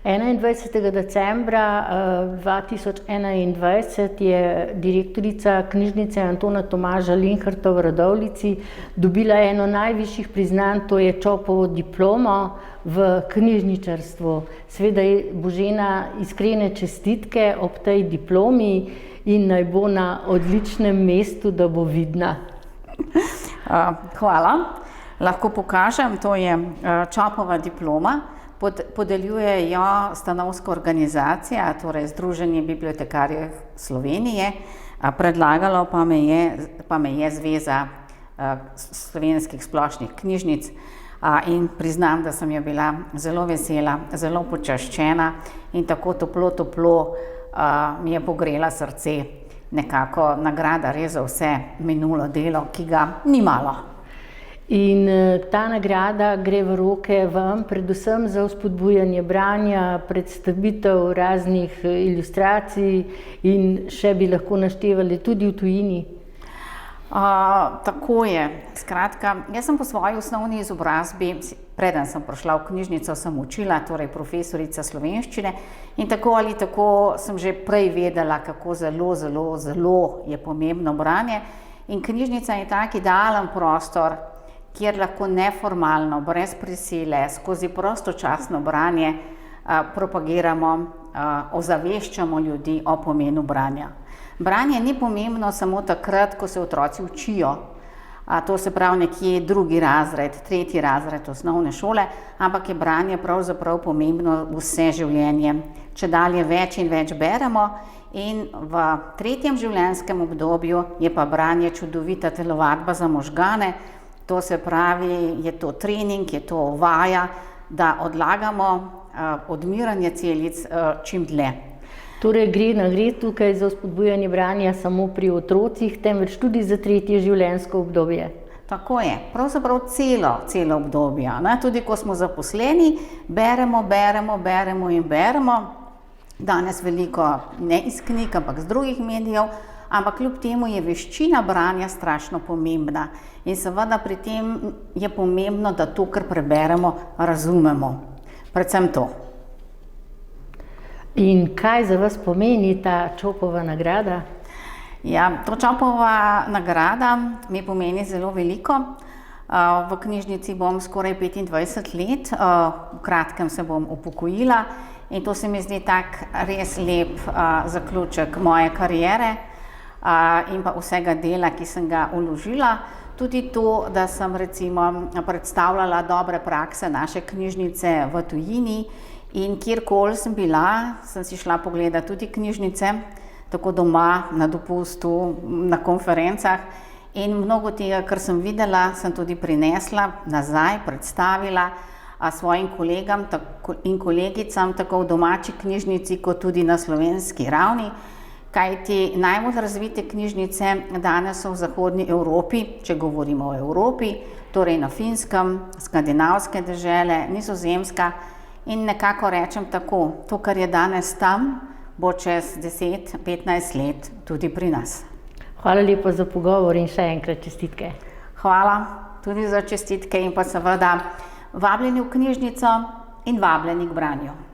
21. decembra 2021 je direktorica knjižnice Antona Tomaža Linharta v Radovljici dobila eno najvišjih priznanj, to je Čopovo diplomo v knjižničarstvu. Seveda Božena, iskrene čestitke ob tej diplomi in naj bo na odličnem mestu, da bo vidna. Hvala. Lahko pokažem, to je Čopova diploma. Podeljuje jo stanovska organizacija, torej Združenje bibliotekarjev Slovenije, predlagalo pa me je Zveza slovenskih splošnih knjižnic in priznam, da sem jo bila zelo vesela, zelo počaščena in tako toplo mi je pogrela srce. Nekako nagrada res za vse minulo delo, ki ga ni malo. In ta nagrada gre v roke vam predvsem za vzpodbujanje branja, predstavitev raznih ilustracij in še bi lahko naštevali tudi v tujini. Tako je. Skratka, jaz sem po svoji osnovni izobrazbi, preden sem prišla v knjižnico, sem učila, torej profesorica slovenščine in tako ali tako sem že prej vedela, kako zelo je pomembno branje. In knjižnica je tak idealen prostor, kjer lahko neformalno, brez prisile, skozi prostočasno branje propagiramo, ozaveščamo ljudi o pomenu branja. Branje ni pomembno samo takrat, ko se otroci učijo, to se pravi nekje 2. razred, 3. razred osnovne šole, ampak je branje pravzaprav pomembno vse življenje. Čedalje več in več beremo in v 3. življenjskem obdobju je pa branje čudovita telovadba za možgane. To se pravi, je to trening, je to vaja, da odlagamo odmiranje celic čim dlje. Torej gre tukaj za vzpodbujanje branja samo pri otrocih, temveč tudi za 3. življenjsko obdobje. Tako je, pravzaprav celo obdobje. Tudi ko smo zaposleni, beremo in beremo. Danes veliko ne iz knjig, ampak z drugih medijev. Ampak kljub temu je veščina branja strašno pomembna in seveda pri tem je pomembno, da to, kar preberemo, razumemo. Predvsem to. In kaj za vas pomeni ta Čopova nagrada? Ja, to Čopova nagrada mi pomeni zelo veliko. V knjižnici bom skoraj 25 let, v kratkem se bom upokojila in to se mi zdi tak res lep zaključek moje kariere in pa vsega dela, ki sem ga vložila. Tudi to, da sem recimo predstavljala dobre prakse naše knjižnice v tujini in kjerkoli sem bila, sem si šla pogledati tudi knjižnice, tako doma, na dopustu, na konferencah in mnogo tega, kar sem videla, sem tudi prinesla nazaj, predstavila svojim kolegam in kolegicam, tako v domači knjižnici, kot tudi na slovenski ravni. Kajti najbolj razvite knjižnice danes so v zahodni Evropi, če govorimo o Evropi, torej na Finskem, skandinavske dežele, Nizozemska in nekako rečem tako, to, kar je danes tam, bo čez 10-15 let tudi pri nas. Hvala lepa za pogovor in še enkrat čestitke. Hvala tudi za čestitke in pa seveda vabljeni v knjižnico in vabljeni k branju.